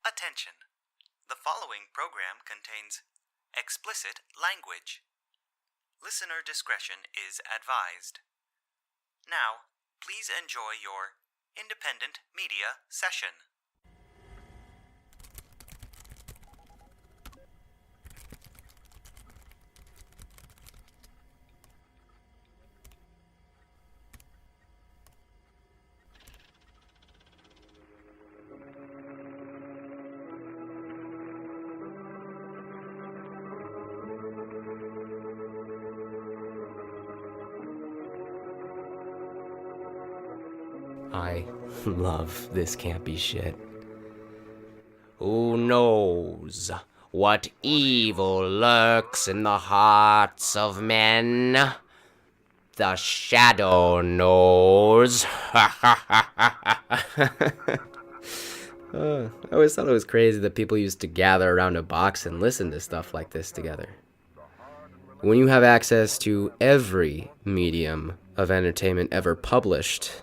Attention! The following program contains explicit language. Listener discretion is advised. Now, please enjoy your independent media session. I love this campy shit. Who knows what evil lurks in the hearts of men? The shadow knows. I always thought it was crazy that people used to gather around a box and listen to stuff like this together. When you have access to every medium of entertainment ever published,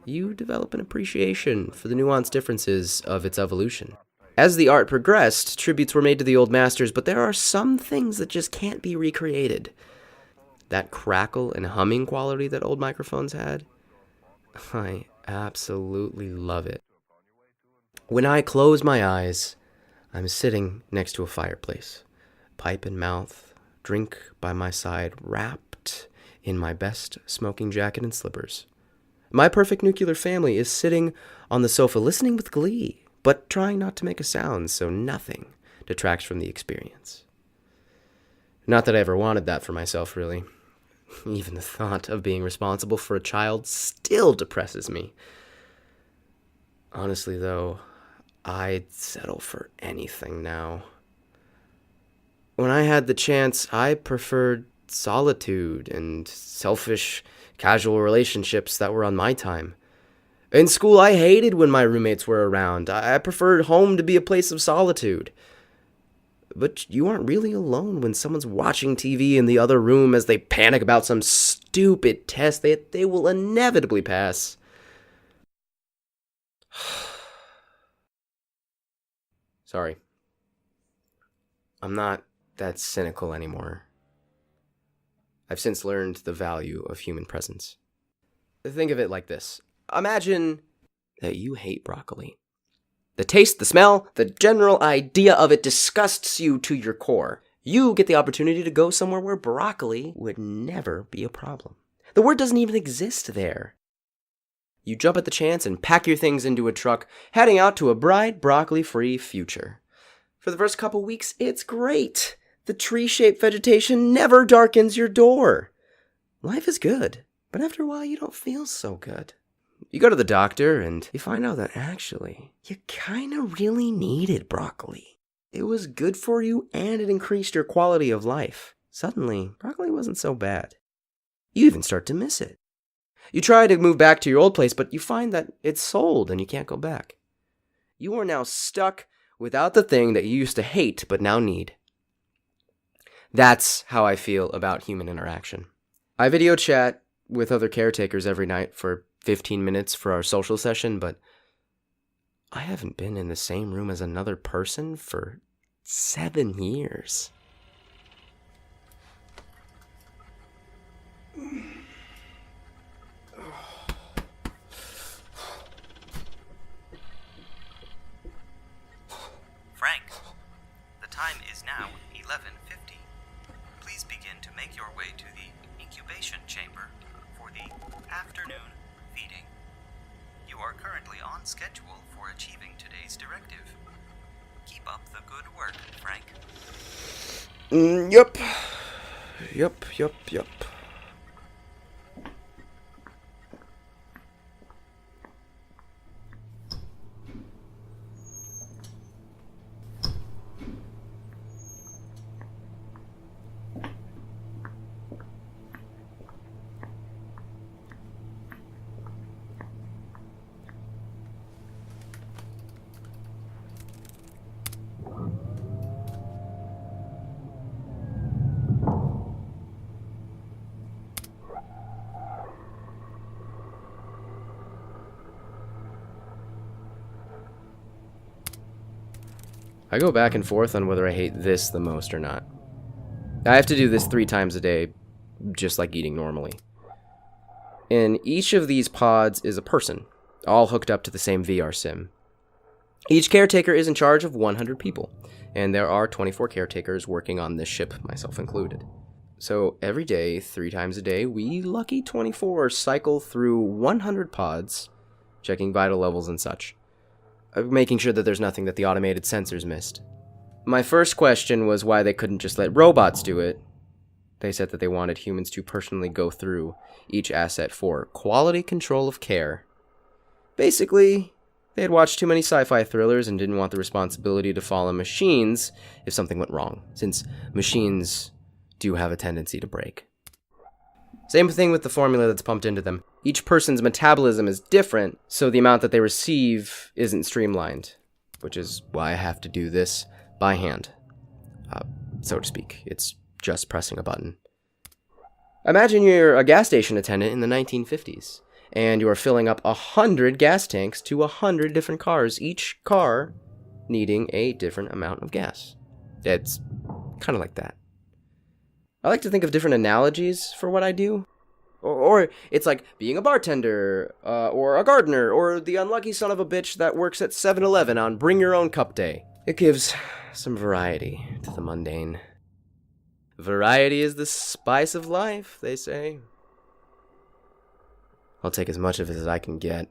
you develop an appreciation for the nuanced differences of its evolution. As the art progressed, tributes were made to the old masters, but there are some things that just can't be recreated. That crackle and humming quality that old microphones had, I absolutely love it. When I close my eyes, I'm sitting next to a fireplace, pipe in mouth, drink by my side, wrapped in my best smoking jacket and slippers. My perfect nuclear family is sitting on the sofa listening with glee, but trying not to make a sound so nothing detracts from the experience. Not that I ever wanted that for myself, really. Even the thought of being responsible for a child still depresses me. Honestly, though, I'd settle for anything now. When I had the chance, I preferred solitude and selfish, casual relationships that were on my time. In school, I hated when my roommates were around. I preferred home to be a place of solitude. But you aren't really alone when someone's watching TV in the other room as they panic about some stupid test that they will inevitably pass. Sorry. I'm not that cynical anymore. I've since learned the value of human presence. Think of it like this. Imagine that you hate broccoli. The taste, the smell, the general idea of it disgusts you to your core. You get the opportunity to go somewhere where broccoli would never be a problem. The word doesn't even exist there. You jump at the chance and pack your things into a truck, heading out to a bright, broccoli-free future. For the first couple weeks, it's great. The tree-shaped vegetation never darkens your door. Life is good, but after a while you don't feel so good. You go to the doctor and you find out that actually, you kinda really needed broccoli. It was good for you and it increased your quality of life. Suddenly, broccoli wasn't so bad. You even start to miss it. You try to move back to your old place, but you find that it's sold and you can't go back. You are now stuck without the thing that you used to hate but now need. That's how I feel about human interaction. I video chat with other caretakers every night for 15 minutes for our social session, but I haven't been in the same room as another person for 7 years. Frank, the time is now 11:50. Please begin to make your way to the incubation chamber for the afternoon feeding. You are currently on schedule for achieving today's directive. Keep up the good work, Frank. Yup. I go back and forth on whether I hate this the most or not. I have to do this 3 times a day, just like eating normally. In each of these pods is a person, all hooked up to the same VR sim. Each caretaker is in charge of 100 people, and there are 24 caretakers working on this ship, myself included. So every day, 3 times a day, we lucky 24 cycle through 100 pods, checking vital levels and such, making sure that there's nothing that the automated sensors missed. My first question was why they couldn't just let robots do it. They said that they wanted humans to personally go through each asset for quality control of care. Basically, they had watched too many sci-fi thrillers and didn't want the responsibility to fall on machines if something went wrong, since machines do have a tendency to break. Same thing with the formula that's pumped into them. Each person's metabolism is different, so the amount that they receive isn't streamlined, which is why I have to do this by hand, so to speak. It's just pressing a button. Imagine you're a gas station attendant in the 1950s, and you are filling up 100 gas tanks to 100 different cars, each car needing a different amount of gas. It's kind of like that. I like to think of different analogies for what I do. Or it's like being a bartender, or a gardener, or the unlucky son of a bitch that works at 7-Eleven on Bring Your Own Cup Day. It gives some variety to the mundane. Variety is the spice of life, they say. I'll take as much of it as I can get.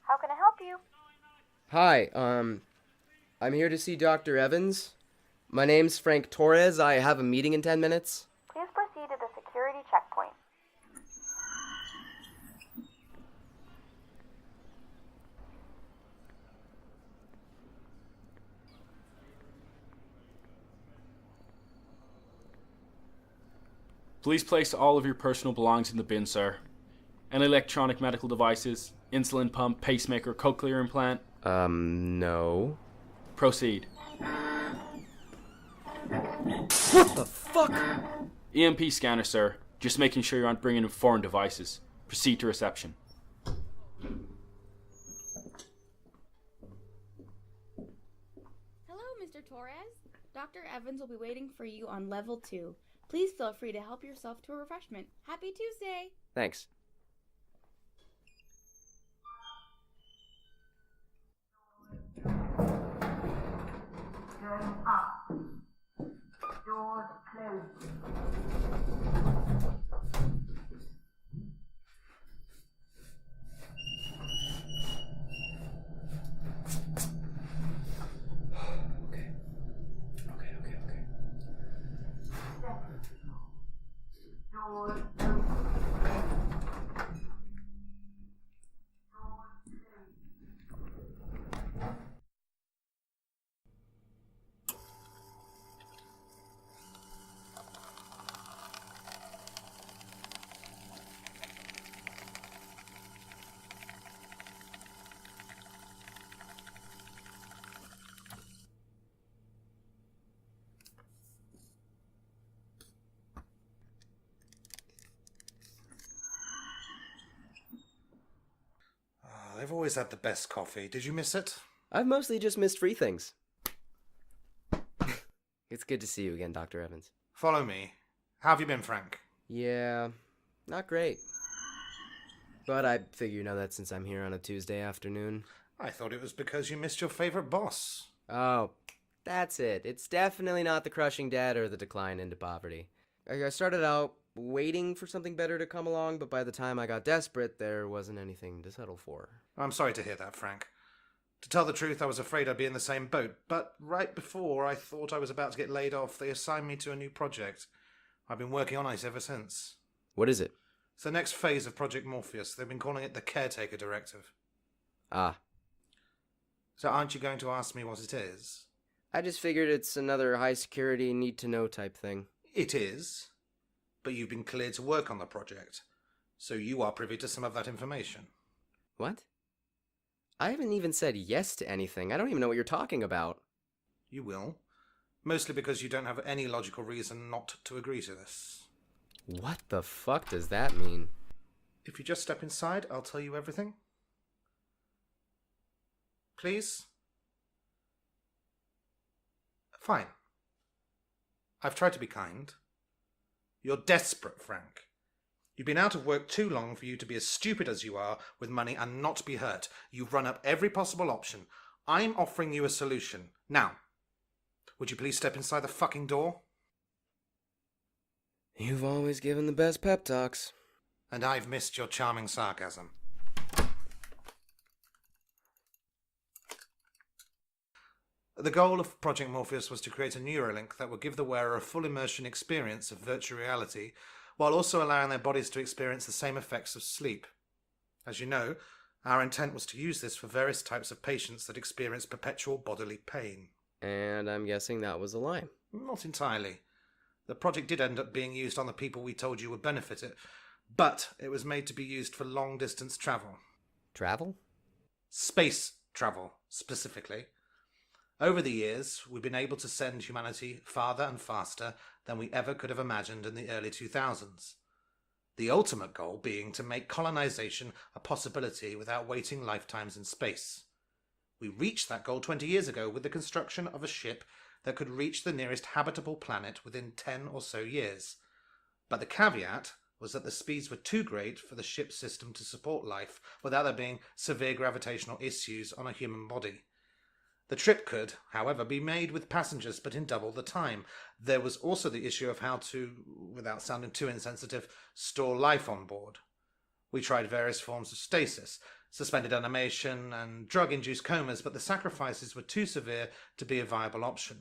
How can I help you? Hi, I'm here to see Dr. Evans. My name's Frank Torres. I have a meeting in 10 minutes. Please proceed to the security checkpoint. Please place all of your personal belongings in the bin, sir. Any electronic medical devices, insulin pump, pacemaker, cochlear implant? No. Proceed. What the fuck? EMP scanner, sir. Just making sure you aren't bringing in foreign devices. Proceed to reception. Hello, Mr. Torres. Dr. Evans will be waiting for you on level 2. Please feel free to help yourself to a refreshment. Happy Tuesday! Thanks. Going up. Doors closed. Okay. Doors open. They've always had the best coffee. Did you miss it? I've mostly just missed free things. It's good to see you again, Dr. Evans. Follow me. How have you been, Frank? Yeah, not great. But I figure you know that since I'm here on a Tuesday afternoon. I thought it was because you missed your favorite boss. Oh, that's it. It's definitely not the crushing debt or the decline into poverty. I started out waiting for something better to come along, but by the time I got desperate, there wasn't anything to settle for. I'm sorry to hear that, Frank. To tell the truth, I was afraid I'd be in the same boat, but right before I thought I was about to get laid off, they assigned me to a new project. I've been working on it ever since. What is it? It's the next phase of Project Morpheus. They've been calling it the Caretaker Directive. Ah. So aren't you going to ask me what it is? I just figured it's another high security, need to know type thing. It is, but you've been cleared to work on the project, so you are privy to some of that information. What? I haven't even said yes to anything. I don't even know what you're talking about. You will. Mostly because you don't have any logical reason not to agree to this. What the fuck does that mean? If you just step inside, I'll tell you everything. Please? Fine. I've tried to be kind. You're desperate, Frank. You've been out of work too long for you to be as stupid as you are with money and not be hurt. You've run up every possible option. I'm offering you a solution. Now, would you please step inside the fucking door? You've always given the best pep talks. And I've missed your charming sarcasm. The goal of Project Morpheus was to create a Neuralink that would give the wearer a full immersion experience of virtual reality, while also allowing their bodies to experience the same effects of sleep. As you know, our intent was to use this for various types of patients that experience perpetual bodily pain. And I'm guessing that was a lie. Not entirely. The project did end up being used on the people we told you would benefit it, but it was made to be used for long-distance travel. Travel? Space travel, specifically. Over the years, we've been able to send humanity farther and faster than we ever could have imagined in the early 2000s. The ultimate goal being to make colonization a possibility without waiting lifetimes in space. We reached that goal 20 years ago with the construction of a ship that could reach the nearest habitable planet within 10 or so years. But the caveat was that the speeds were too great for the ship system to support life without there being severe gravitational issues on a human body. The trip could, however, be made with passengers, but in double the time. There was also the issue of how to, without sounding too insensitive, store life on board. We tried various forms of stasis, suspended animation, and drug-induced comas, but the sacrifices were too severe to be a viable option.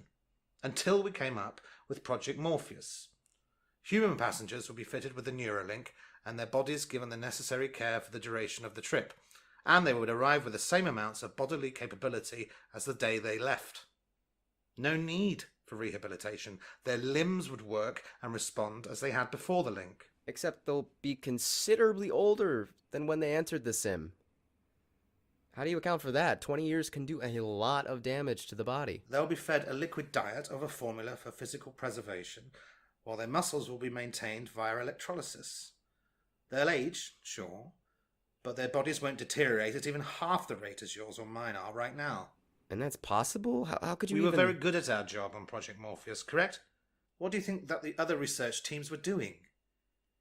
Until we came up with Project Morpheus. Human passengers would be fitted with the Neuralink, and their bodies given the necessary care for the duration of the trip, and they would arrive with the same amounts of bodily capability as the day they left. No need for rehabilitation. Their limbs would work and respond as they had before the link. Except they'll be considerably older than when they entered the sim. How do you account for that? 20 years can do a lot of damage to the body. They'll be fed a liquid diet of a formula for physical preservation, while their muscles will be maintained via electrolysis. They'll age, sure, but their bodies won't deteriorate at even half the rate as yours or mine are right now. And that's possible? How could you We even... were very good at our job on Project Morpheus, correct? What do you think that the other research teams were doing?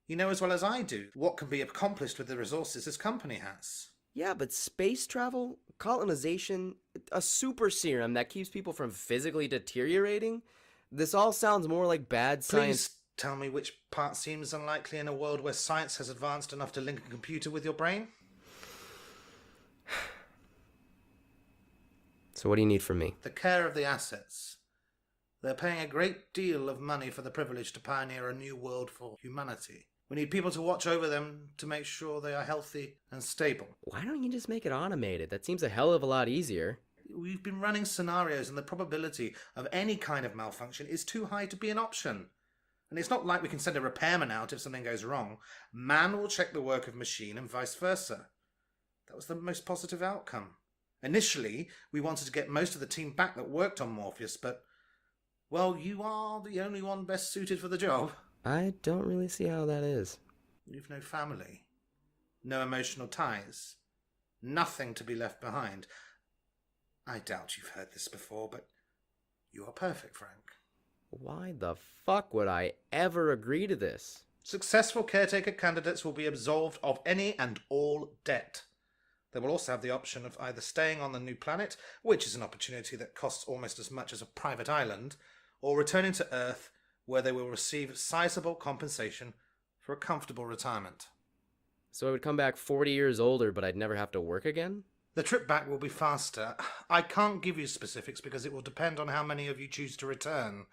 You know as well as I do what can be accomplished with the resources this company has. Yeah, but space travel, colonization, a super serum that keeps people from physically deteriorating? This all sounds more like bad science... Please tell me which part seems unlikely in a world where science has advanced enough to link a computer with your brain? So what do you need from me? The care of the assets. They're paying a great deal of money for the privilege to pioneer a new world for humanity. We need people to watch over them to make sure they are healthy and stable. Why don't you just make it automated? That seems a hell of a lot easier. We've been running scenarios and the probability of any kind of malfunction is too high to be an option. And it's not like we can send a repairman out if something goes wrong. Man will check the work of machine and vice versa. That was the most positive outcome. Initially, we wanted to get most of the team back that worked on Morpheus, but, well, you are the only one best suited for the job. I don't really see how that is. You've no family, no emotional ties, nothing to be left behind. I doubt you've heard this before, but you are perfect, Frank. Why the fuck would I ever agree to this? Successful caretaker candidates will be absolved of any and all debt. They will also have the option of either staying on the new planet, which is an opportunity that costs almost as much as a private island, or returning to Earth, where they will receive sizable compensation for a comfortable retirement. So I would come back 40 years older, but I'd never have to work again? The trip back will be faster. I can't give you specifics because it will depend on how many of you choose to return.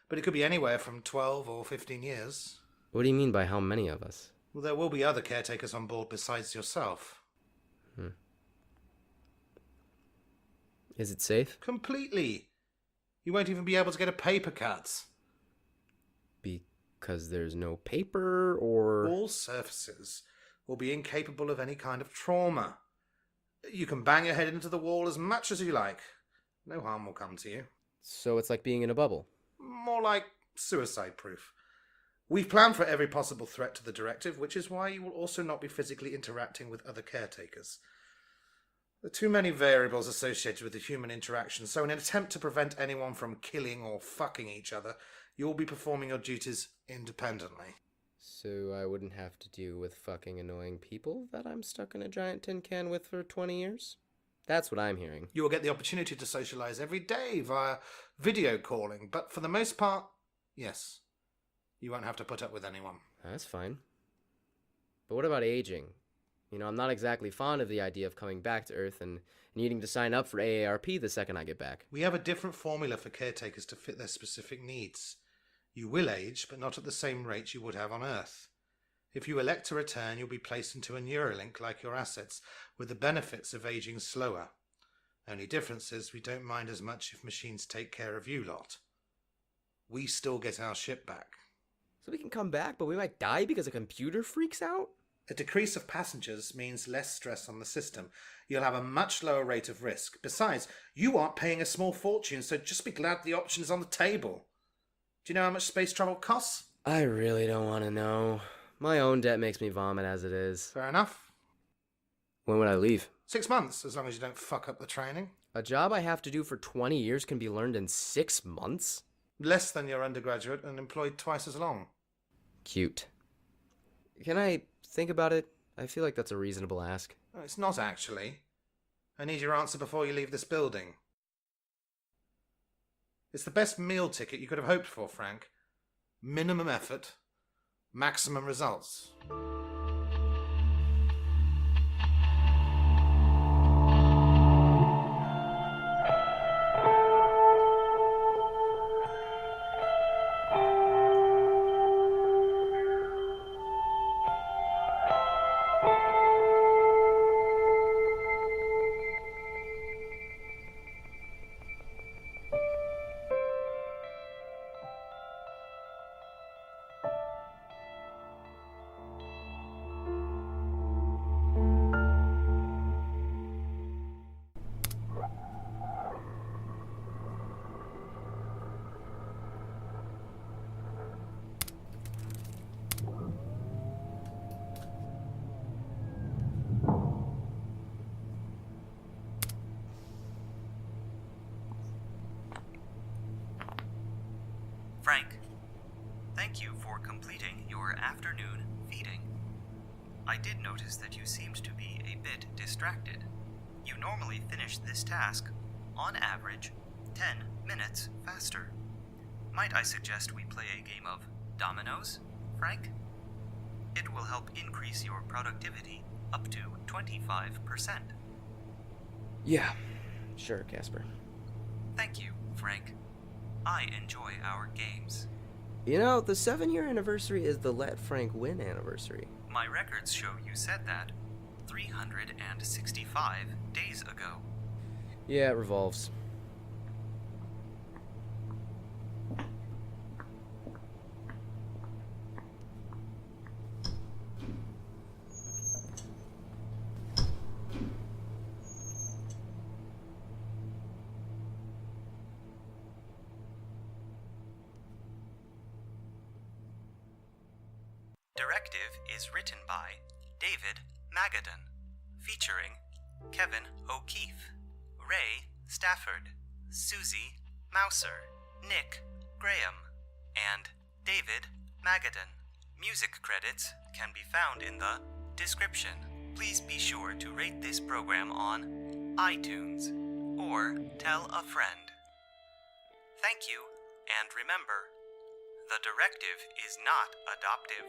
But it could be anywhere from 12 or 15 years. What do you mean by how many of us? Well, there will be other caretakers on board besides yourself. Is it safe? Completely. You won't even be able to get a paper cut. Because there's no paper, or... All surfaces will be incapable of any kind of trauma. You can bang your head into the wall as much as you like. No harm will come to you. So it's like being in a bubble. More like suicide-proof. We've planned for every possible threat to the Directive, which is why you will also not be physically interacting with other caretakers. There are too many variables associated with the human interaction, so in an attempt to prevent anyone from killing or fucking each other, you will be performing your duties independently. So I wouldn't have to deal with fucking annoying people that I'm stuck in a giant tin can with for 20 years? That's what I'm hearing. You will get the opportunity to socialize every day via video calling, but for the most part, yes, you won't have to put up with anyone. That's fine. But what about aging? You know, I'm not exactly fond of the idea of coming back to Earth and needing to sign up for AARP the second I get back. We have a different formula for caretakers to fit their specific needs. You will age, but not at the same rate you would have on Earth. If you elect to return, you'll be placed into a Neuralink like your assets, with the benefits of aging slower. Only difference is we don't mind as much if machines take care of you lot. We still get our ship back. So we can come back, but we might die because a computer freaks out? A decrease of passengers means less stress on the system. You'll have a much lower rate of risk. Besides, you aren't paying a small fortune, so just be glad the option is on the table. Do you know how much space travel costs? I really don't want to know. My own debt makes me vomit as it is. Fair enough. When would I leave? 6 months, as long as you don't fuck up the training. A job I have to do for 20 years can be learned in 6 months? Less than your undergraduate and employed twice as long. Cute. Can I think about it? I feel like that's a reasonable ask. No, it's not actually. I need your answer before you leave this building. It's the best meal ticket you could have hoped for, Frank. Minimum effort, maximum results. Frank, thank you for completing your afternoon feeding. I did notice that you seemed to be a bit distracted. You normally finish this task, on average, 10 minutes faster. Might I suggest we play a game of dominoes, Frank? It will help increase your productivity up to 25%. Yeah, sure, Casper. Thank you, Frank. I enjoy our games. You know, the 7-year anniversary is the Let Frank Win anniversary. My records show you said that 365 days ago. Yeah, it revolves. Directive is written by David Magadan, featuring Kevin O'Keefe, Ray Stafford, Susie Mouser, Nick Graham, and David Magadan. Music credits can be found in the description. Please be sure to rate this program on iTunes or tell a friend. Thank you, and remember, the Directive is not adoptive.